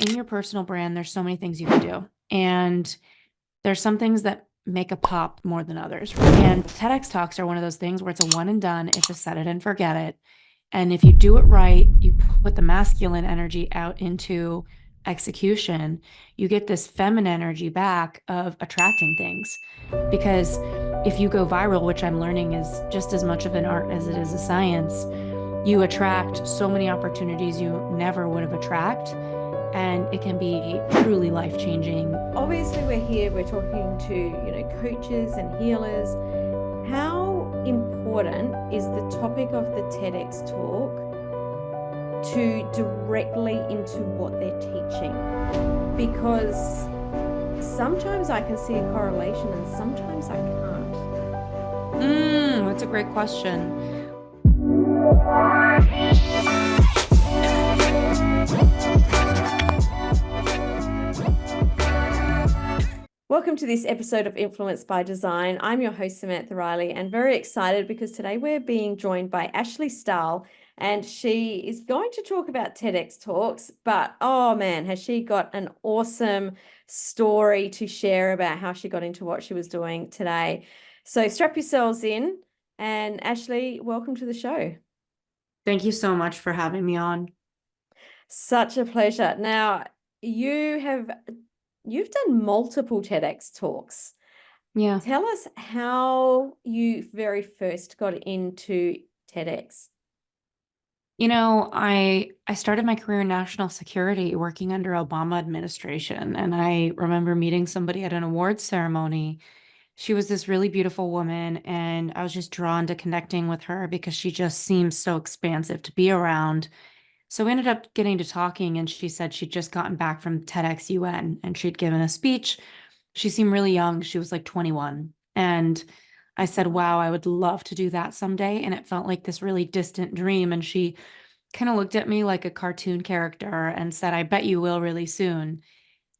in your personal brand, there's so many things you can do. And there's some things that make a pop more than others. And TEDx Talks are one of those things where it's a one and done, it's a set it and forget it. And if you do it right, you put the masculine energy out into execution, you get this feminine energy back of attracting things. Because if you go viral, which I'm learning is just as much of an art as it is a science, you attract so many opportunities you never would have attracted, and it can be truly life-changing. Obviously, we're talking to, coaches and healers. How important is the topic of the TEDx talk to directly into what they're teaching? Because sometimes I can see a correlation and sometimes I can't. That's a great question. Welcome to this episode of Influence by Design. I'm your host, Samantha Riley, and very excited because today we're being joined by Ashley Stahl, and she is going to talk about TEDx Talks, but oh man, has she got an awesome story to share about how she got into what she was doing today. So strap yourselves in, and Ashley, welcome to the show. Thank you so much for having me on. Such a pleasure. Now, you've done multiple TEDx Talks. Yeah. Tell us how you very first got into TEDx. I started my career in national security working under Obama administration, and I remember meeting somebody at an awards ceremony. She was this really beautiful woman, and I was just drawn to connecting with her because she just seems so expansive to be around. So we ended up getting to talking, and she said she'd just gotten back from TEDx UN and she'd given a speech. She seemed really young. She was like 21. And I said, wow, I would love to do that someday. And it felt like this really distant dream. And she kind of looked at me like a cartoon character and said, I bet you will really soon.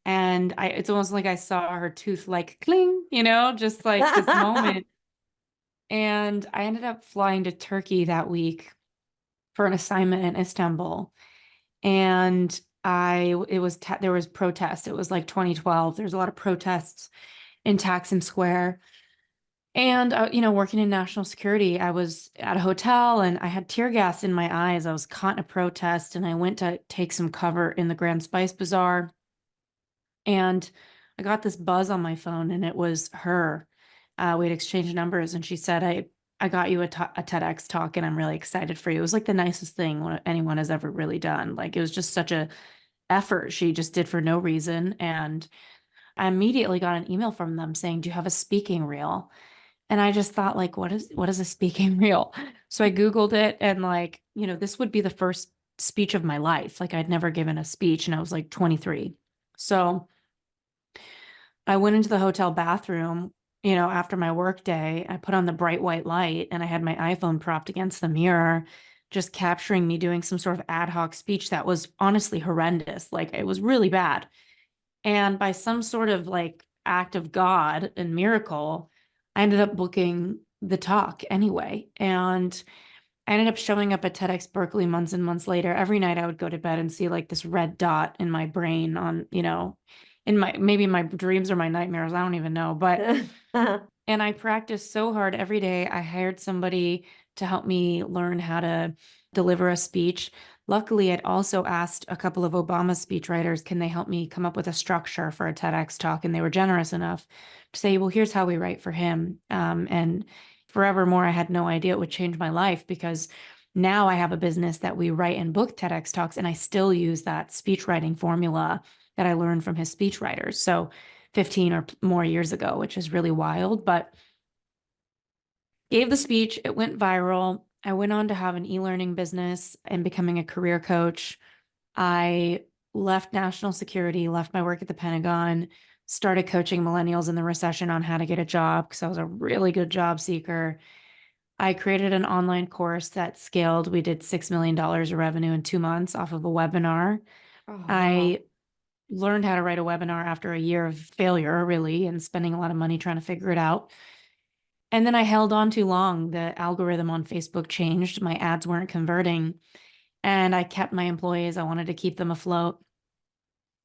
And it's almost like I saw her tooth like cling, just like this moment. And I ended up flying to Turkey that week for an assignment in Istanbul. And there was protests. It was like 2012. There's a lot of protests in Taksim Square. And, working in national security, I was at a hotel and I had tear gas in my eyes. I was caught in a protest and I went to take some cover in the Grand Spice Bazaar. And I got this buzz on my phone and it was her. We'd exchanged numbers and she said, I got you a TEDx talk and I'm really excited for you. It was like the nicest thing anyone has ever really done. Like it was just such a effort she just did for no reason. And I immediately got an email from them saying, do you have a speaking reel? And I just thought, like, what is a speaking reel? So I Googled it and this would be the first speech of my life. Like I'd never given a speech and I was like 23. So I went into the hotel bathroom, after my work day. I put on the bright white light and I had my iPhone propped against the mirror, just capturing me doing some sort of ad hoc speech that was honestly horrendous. Like it was really bad. And by some sort of like act of God and miracle, I ended up booking the talk anyway. And I ended up showing up at TEDx Berkeley months and months later. Every night I would go to bed and see like this red dot in my brain in maybe my dreams or my nightmares. I don't even know. But and I practiced so hard every day. I hired somebody to help me learn how to deliver a speech. Luckily, I'd also asked a couple of Obama speechwriters, can they help me come up with a structure for a TEDx talk? And they were generous enough to say, well, here's how we write for him. And forevermore, I had no idea it would change my life because now I have a business that we write and book TEDx talks, and I still use that speech writing formula that I learned from his speechwriters. So 15 or more years ago, which is really wild, but gave the speech. It went viral. I went on to have an e-learning business and becoming a career coach. I left national security, left my work at the Pentagon, started coaching millennials in the recession on how to get a job because I was a really good job seeker. I created an online course that scaled. We did $6 million of revenue in 2 months off of a webinar. Oh, wow. I learned how to write a webinar after a year of failure, really, and spending a lot of money trying to figure it out. And then I held on too long. The algorithm on Facebook changed. My ads weren't converting. And I kept my employees. I wanted to keep them afloat.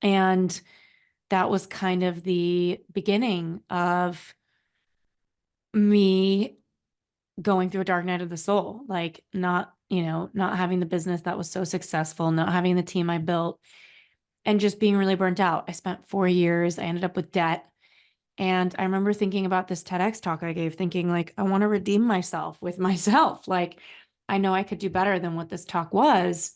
And that was kind of the beginning of me going through a dark night of the soul, like not having the business that was so successful, not having the team I built, and just being really burnt out. I spent 4 years, I ended up with debt. And I remember thinking about this TEDx talk I gave, thinking like, I want to redeem myself with myself. Like, I know I could do better than what this talk was.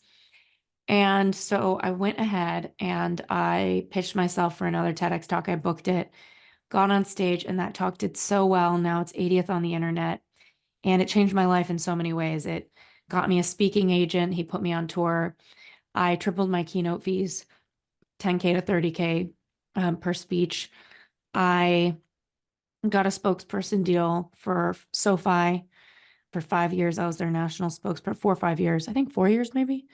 And so I went ahead and I pitched myself for another TEDx talk. I booked it, got on stage, and that talk did so well. Now it's 80th on the internet. And it changed my life in so many ways. It got me a speaking agent. He put me on tour. I tripled my keynote fees, 10K to 30K per speech. I got a spokesperson deal for SoFi for 5 years. I was their national spokesperson, 4 or 5 years, I think 4 years maybe.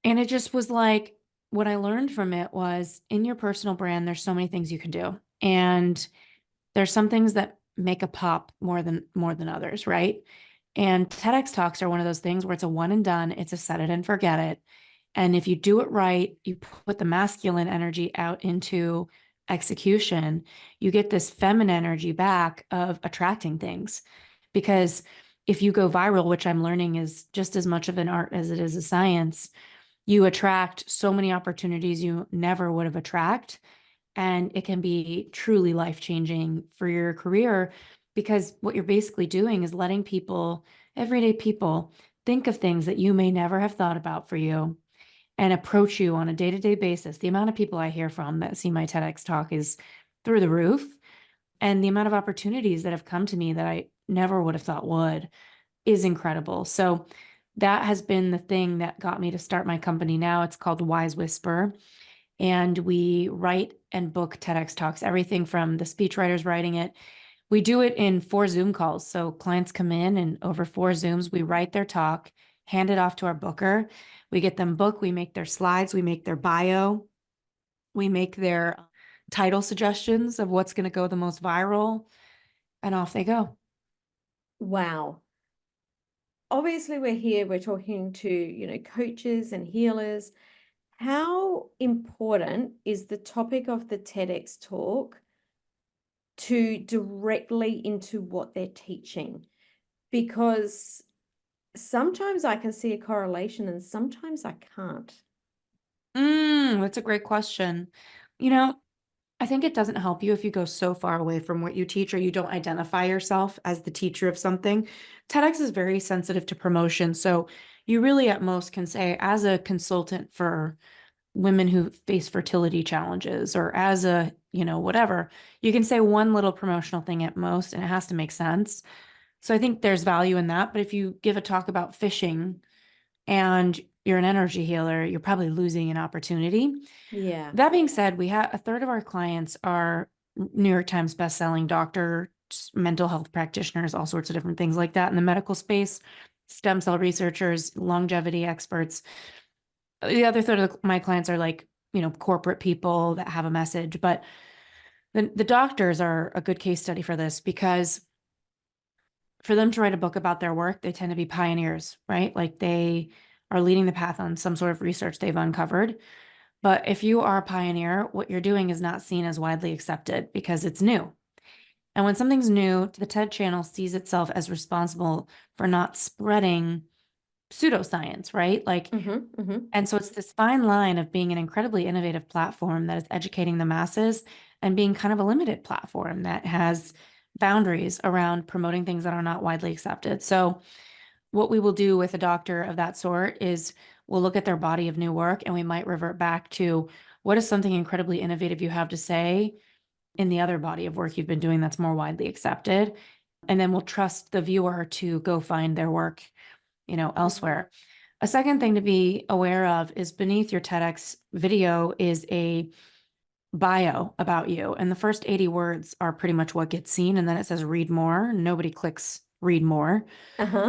And it just was like, what I learned from it was in your personal brand, there's so many things you can do. And there's some things that make a pop more than others, right? And TEDx Talks are one of those things where it's a one and done, it's a set it and forget it. And if you do it right, you put the masculine energy out into execution, you get this feminine energy back of attracting things. Because if you go viral, which I'm learning is just as much of an art as it is a science, you attract so many opportunities you never would have attract. And it can be truly life-changing for your career because what you're basically doing is letting people, everyday people, think of things that you may never have thought about for you and approach you on a day-to-day basis. The amount of people I hear from that see my TEDx talk is through the roof. And the amount of opportunities that have come to me that I never would have thought would is incredible. So that has been the thing that got me to start my company now. It's called Wise Whisper. And we write and book TEDx Talks, everything from the speechwriters writing it. We do it in 4 Zoom calls. So clients come in and over 4 Zooms, we write their talk, hand it off to our booker. We get them booked. We make their slides. We make their bio. We make their title suggestions of what's going to go the most viral, and off they go. Wow. Obviously, we're talking to, coaches and healers. How important is the topic of the TEDx talk to directly into what they're teaching? Because sometimes I can see a correlation and sometimes I can't. That's a great question. You know, I think it doesn't help you if you go so far away from what you teach or you don't identify yourself as the teacher of something. TEDx is very sensitive to promotion. So you really at most can say, as a consultant for women who face fertility challenges or as a, whatever, you can say one little promotional thing at most, and it has to make sense. So I think there's value in that. But if you give a talk about fishing and you're an energy healer, you're probably losing an opportunity. Yeah. That being said, we have a third of our clients are New York Times bestselling doctors, mental health practitioners, all sorts of different things like that in the medical space, stem cell researchers, longevity experts. The other third of my clients are like, corporate people that have a message, but the doctors are a good case study for this because for them to write a book about their work, they tend to be pioneers, right? Like they are leading the path on some sort of research they've uncovered. But if you are a pioneer, what you're doing is not seen as widely accepted because it's new. And when something's new, the TED channel sees itself as responsible for not spreading pseudoscience, right? Like, and so it's this fine line of being an incredibly innovative platform that is educating the masses and being kind of a limited platform that has boundaries around promoting things that are not widely accepted. So what we will do with a doctor of that sort is we'll look at their body of new work and we might revert back to what is something incredibly innovative you have to say in the other body of work you've been doing that's more widely accepted. And then we'll trust the viewer to go find their work, elsewhere. A second thing to be aware of is beneath your TEDx video is a bio about you. And the first 80 words are pretty much what gets seen. And then it says read more. Nobody clicks read more.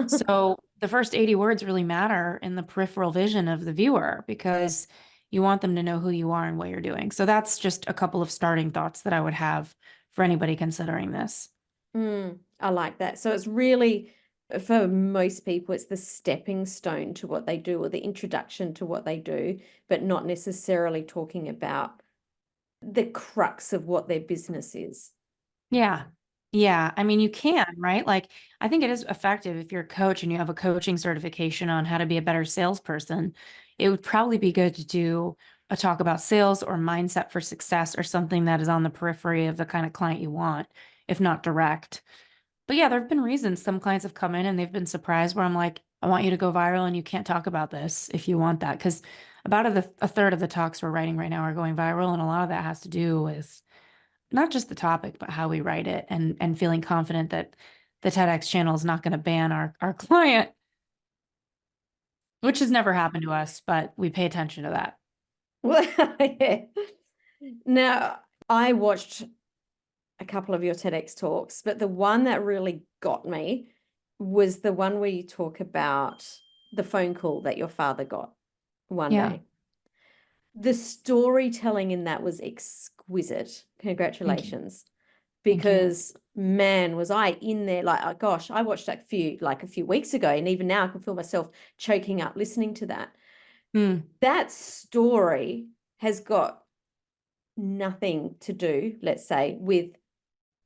So the first 80 words really matter in the peripheral vision of the viewer because you want them to know who you are and what you're doing. So that's just a couple of starting thoughts that I would have for anybody considering this. I like that. So it's really For most people, it's the stepping stone to what they do or the introduction to what they do, but not necessarily talking about the crux of what their business is. Yeah. Yeah. I mean, you can, right? Like, I think it is effective if you're a coach and you have a coaching certification on how to be a better salesperson. It would probably be good to do a talk about sales or mindset for success or something that is on the periphery of the kind of client you want, if not direct. But yeah, there have been reasons some clients have come in and they've been surprised where I'm like, I want you to go viral and you can't talk about this if you want that. Because about a third of the talks we're writing right now are going viral. And a lot of that has to do with not just the topic, but how we write it and feeling confident that the TEDx channel is not going to ban our client, which has never happened to us, but we pay attention to that. Well, yeah. Now, I watched a couple of your TEDx talks, but the one that really got me was the one where you talk about the phone call that your father got one Yeah. day. The storytelling in that was exquisite. Thank you. Congratulations. Thank you. Because man, was I in there like, oh, gosh, I watched that a few weeks ago, and even now I can feel myself choking up listening to that. That story has got nothing to do, let's say, with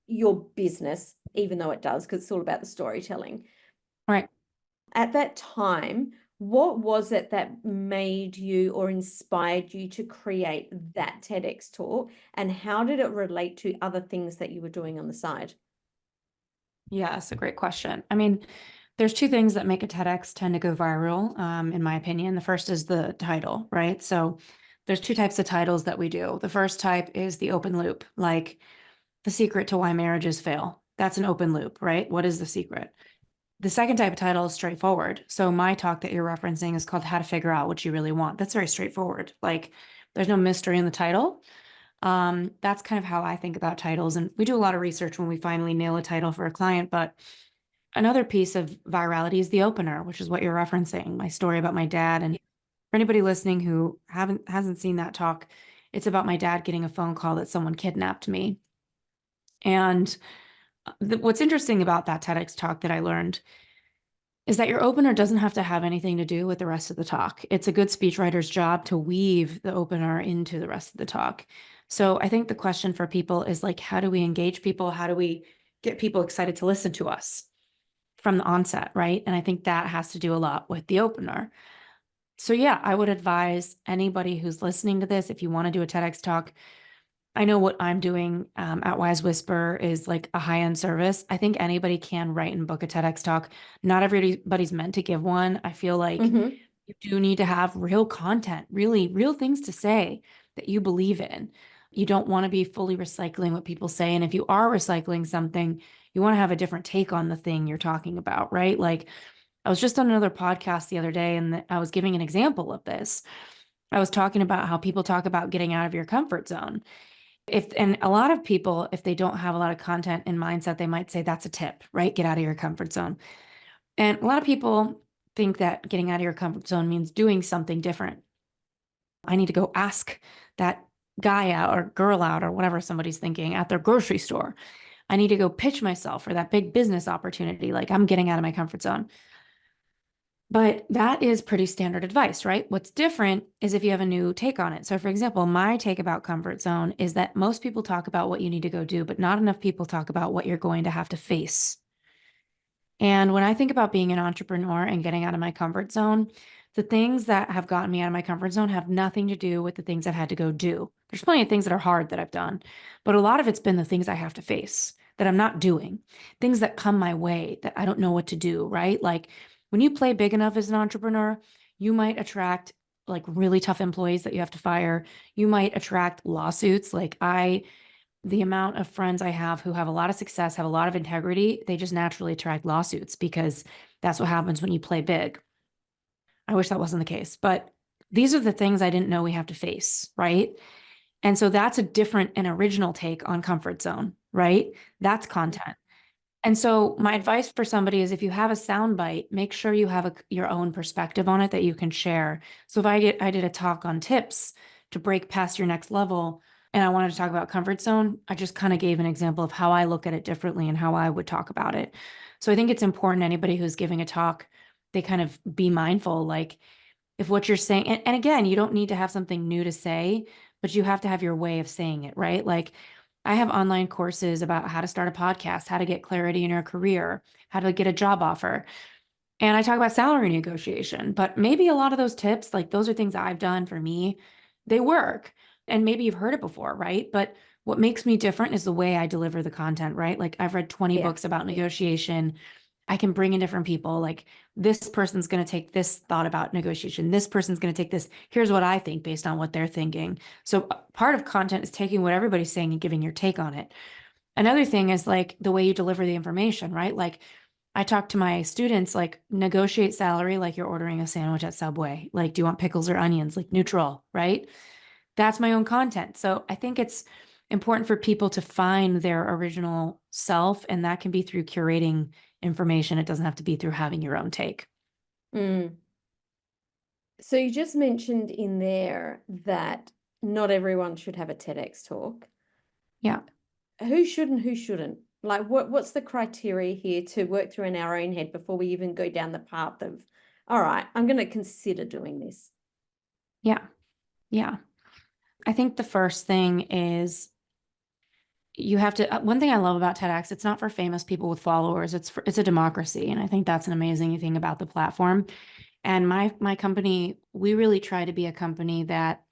your business, even though it does, because it's all about the storytelling. Right. At that time, what was it that made you or inspired you to create that TEDx talk? And how did it relate to other things that you were doing on the side? Yeah, that's a great question. I mean, there's two things that make a TEDx tend to go viral, in my opinion. The first is the title, right? So there's two types of titles that we do. The first type is the open loop, like the secret to why marriages fail. That's an open loop, right? What is the secret? The second type of title is straightforward. So my talk that you're referencing is called How to Figure Out What You Really Want. That's very straightforward. Like there's no mystery in the title. That's kind of how I think about titles. And we do a lot of research when we finally nail a title for a client. But another piece of virality is the opener, which is what you're referencing, my story about my dad. And for anybody listening who hasn't seen that talk, it's about my dad getting a phone call that someone kidnapped me. And what's interesting about that TEDx talk that I learned is that your opener doesn't have to have anything to do with the rest of the talk. It's a good speechwriter's job to weave the opener into the rest of the talk. So I think the question for people is like, how do we engage people? How do we get people excited to listen to us from the onset, right? And I think that has to do a lot with the opener. So yeah, I would advise anybody who's listening to this, if you want to do a TEDx talk, I know what I'm doing at Wise Whisper is like a high-end service. I think anybody can write and book a TEDx talk. Not everybody's meant to give one. I feel like Mm-hmm. you do need to have real content, really real things to say that you believe in. You don't want to be fully recycling what people say. And if you are recycling something, you want to have a different take on the thing you're talking about, right? Like I was just on another podcast the other day and I was giving an example of this. I was talking about how people talk about getting out of your comfort zone. And a lot of people, if they don't have a lot of content and mindset, they might say that's a tip, right? Get out of your comfort zone. And a lot of people think that getting out of your comfort zone means doing something different. I need to go ask that guy out or girl out or whatever somebody's thinking at their grocery store. I need to go pitch myself for that big business opportunity. Like I'm getting out of my comfort zone. But that is pretty standard advice, right? What's different is if you have a new take on it. So, for example, my take about comfort zone is that most people talk about what you need to go do, but not enough people talk about what you're going to have to face. And when I think about being an entrepreneur and getting out of my comfort zone, the things that have gotten me out of my comfort zone have nothing to do with the things I've had to go do. There's plenty of things that are hard that I've done, but a lot of it's been the things I have to face that I'm not doing, things that come my way that I don't know what to do, right? Like when you play big enough as an entrepreneur, you might attract like really tough employees that you have to fire. You might attract lawsuits. The amount of friends I have who have a lot of success, have a lot of integrity, they just naturally attract lawsuits because that's what happens when you play big. I wish that wasn't the case, but these are the things I didn't know we have to face, right? And so that's a different and original take on comfort zone, right? That's content. And so my advice for somebody is if you have a sound bite, make sure you have your own perspective on it that you can share. So if I did a talk on tips to break past your next level, and I wanted to talk about comfort zone, I just kind of gave an example of how I look at it differently and how I would talk about it. So I think it's important anybody who's giving a talk, they kind of be mindful, like if what you're saying, and again, you don't need to have something new to say, but you have to have your way of saying it, right? Like I have online courses about how to start a podcast, how to get clarity in your career, how to get a job offer. And I talk about salary negotiation, but maybe a lot of those tips, like those are things I've done for me, they work. And maybe you've heard it before, right? But what makes me different is the way I deliver the content, right? Like I've read 20 Yeah. books about negotiation. I can bring in different people. Like this person's going to take this thought about negotiation. This person's going to take this. Here's what I think based on what they're thinking. So part of content is taking what everybody's saying and giving your take on it. Another thing is like the way you deliver the information, right? Like I talk to my students, like negotiate salary like you're ordering a sandwich at Subway. Like, do you want pickles or onions? Like neutral, right? That's my own content. So I think it's important for people to find their original self, and that can be through curating information. It doesn't have to be through having your own take. Mm. So you just mentioned in there that not everyone should have a TEDx talk. Yeah. Who should and who shouldn't? Like what's the criteria here to work through in our own head before we even go down the path of, all right, I'm going to consider doing this. Yeah. Yeah. I think the first thing is you have to, one thing I love about TEDx, it's not for famous people with followers. It's a democracy. And I think that's an amazing thing about the platform. And my company, we really try to be a company that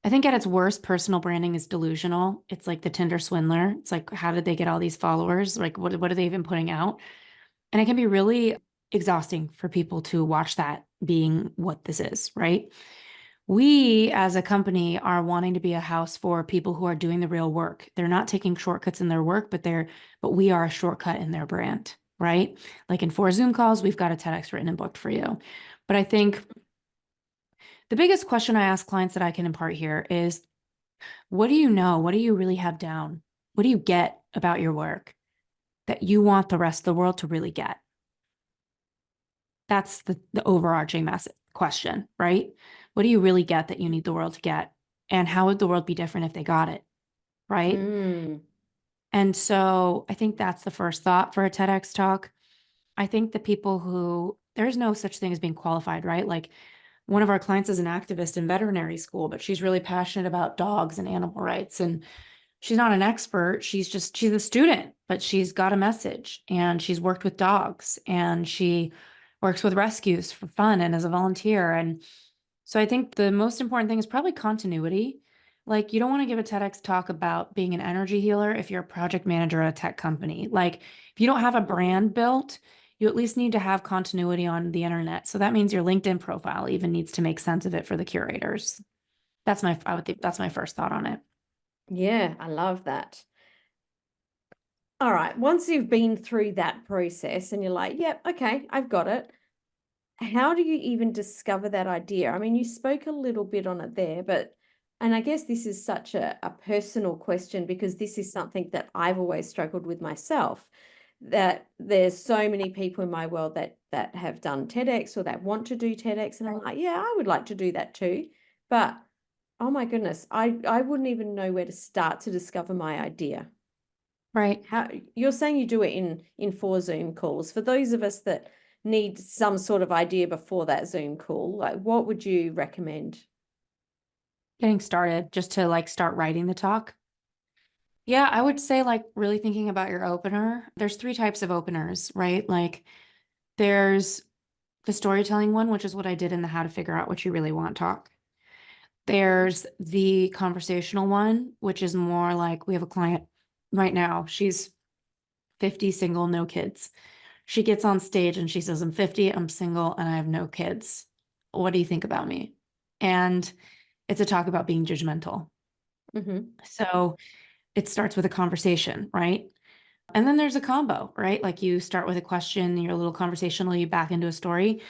I think at its worst, personal branding is delusional. It's like the Tinder swindler. It's like, how did they get all these followers? Like, what are they even putting out? And it can be really exhausting for people to watch that being what this is, right? We as a company are wanting to be a house for people who are doing the real work. They're not taking shortcuts in their work, but we are a shortcut in their brand, right? Like in 4 Zoom calls, we've got a TEDx written and booked for you. But I think the biggest question I ask clients that I can impart here is, what do you know? What do you really have down? What do you get about your work that you want the rest of the world to really get? That's the overarching message question, right? What do you really get that you need the world to get? And how would the world be different if they got it? Right. Mm. And so I think that's the first thought for a TEDx talk. I think the people who, there's no such thing as being qualified, right? Like one of our clients is an activist in veterinary school, but she's really passionate about dogs and animal rights. And she's not an expert. She's a student, but she's got a message and she's worked with dogs and she works with rescues for fun and as a volunteer. And so I think the most important thing is probably continuity. Like you don't want to give a TEDx talk about being an energy healer if you're a project manager at a tech company. Like if you don't have a brand built, you at least need to have continuity on the internet. So that means your LinkedIn profile even needs to make sense of it for the curators. I would think that's my first thought on it. Yeah, I love that. All right, once you've been through that process and you're like, yep, okay, I've got it. How do you even discover that idea? I mean, you spoke a little bit on it there, but, and I guess this is such a personal question because this is something that I've always struggled with myself, that there's so many people in my world that have done TEDx or that want to do TEDx, and I'm like, yeah, I would like to do that too. But oh my goodness, I wouldn't even know where to start to discover my idea. Right. How you're saying you do it in 4 Zoom calls. For those of us that need some sort of idea before that Zoom call, like what would you recommend? Getting started just to like start writing the talk. Yeah, I would say like really thinking about your opener. There's 3 types of openers, right? Like there's the storytelling one, which is what I did in the how to figure out what you really want talk. There's the conversational one, which is more like we have a client right now. She's 50, single, no kids. She gets on stage and she says, I'm 50, I'm single, and I have no kids. What do you think about me? And it's a talk about being judgmental. Mm-hmm. So it starts with a conversation, right? And then there's a combo, right? Like you start with a question, you're a little conversational, you back into a story.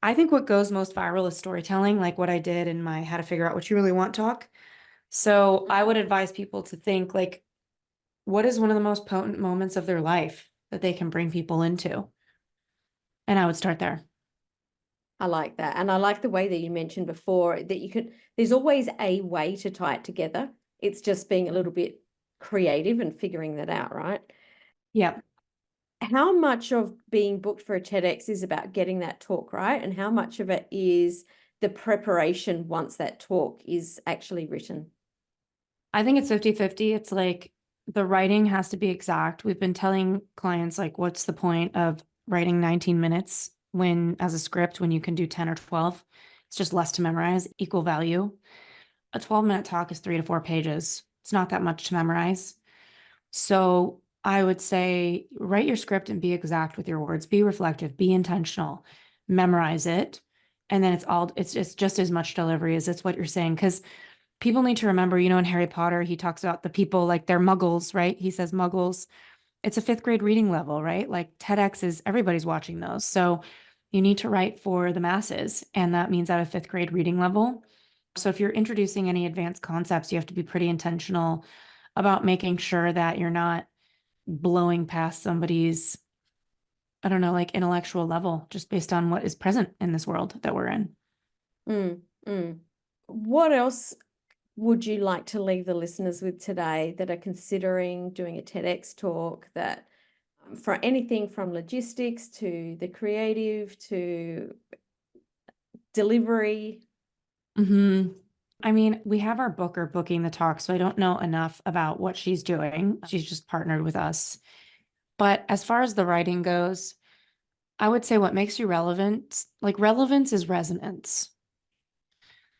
I think what goes most viral is storytelling, like what I did in my how to figure out what you really want talk. So I would advise people to think like, what is one of the most potent moments of their life that they can bring people into? And I would start there. I like that. And I like the way that you mentioned before that there's always a way to tie it together. It's just being a little bit creative and figuring that out, right? Yeah. How much of being booked for a TEDx is about getting that talk right? And how much of it is the preparation once that talk is actually written? I think it's 50-50. It's like the writing has to be exact. We've been telling clients, like, what's the point of writing 19 minutes when, as a script, when you can do 10 or 12? It's just less to memorize, equal value. A 12-minute talk is 3 to 4 pages. It's not that much to memorize. So I would say write your script and be exact with your words, be reflective, be intentional, memorize it. And then it's just as much delivery as it's what you're saying. Because people need to remember, in Harry Potter, he talks about the people like they're muggles, right? He says muggles. It's a fifth grade reading level, right? Like TEDx is everybody's watching those. So you need to write for the masses. And that means at a fifth grade reading level. So if you're introducing any advanced concepts, you have to be pretty intentional about making sure that you're not blowing past somebody's, I don't know, like intellectual level just based on what is present in this world that we're in. Mm, mm. What else would you like to leave the listeners with today that are considering doing a TEDx talk, that for anything from logistics to the creative to delivery? I mean, we have our booker booking the talk, so I don't know enough about what she's doing. She's just partnered with us. But as far as the writing goes, I would say what makes you relevant, like relevance is resonance.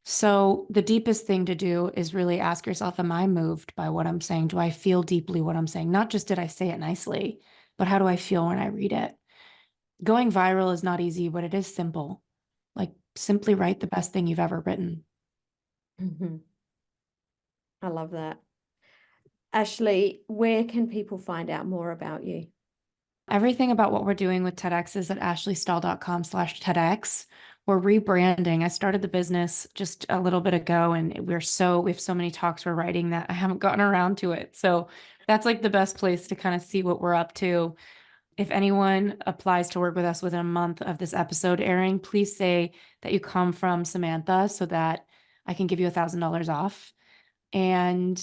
So the deepest thing to do is really ask yourself, am I moved by what I'm saying? Do I feel deeply what I'm saying? Not just did I say it nicely, but how do I feel when I read it? Going viral is not easy, but it is simple. Like simply write the best thing you've ever written. Mhm. I love that. Ashley, where can people find out more about you? Everything about what we're doing with TEDx is at ashleystahl.com/TEDx. We're rebranding. I started the business just a little bit ago, and we have so many talks we're writing that I haven't gotten around to it. So that's like the best place to kind of see what we're up to. If anyone applies to work with us within a month of this episode airing, please say that you come from Samantha so that I can give you $1,000 off. And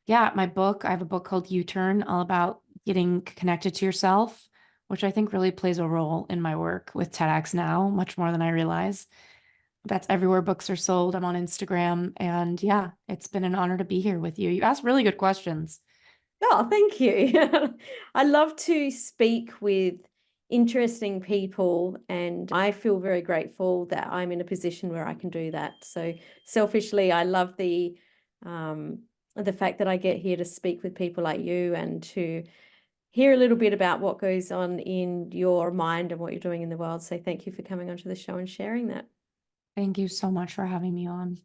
yeah, I have a book called U-Turn, all about getting connected to yourself, which I think really plays a role in my work with TEDx now, much more than I realize. That's everywhere books are sold. I'm on Instagram. And yeah, it's been an honor to be here with you. You asked really good questions. Oh, thank you. I love to speak with interesting people, and I feel very grateful that I'm in a position where I can do that. So selfishly, I love the fact that I get here to speak with people like you and to hear a little bit about what goes on in your mind and what you're doing in the world. So thank you for coming onto the show and sharing that. Thank you so much for having me on.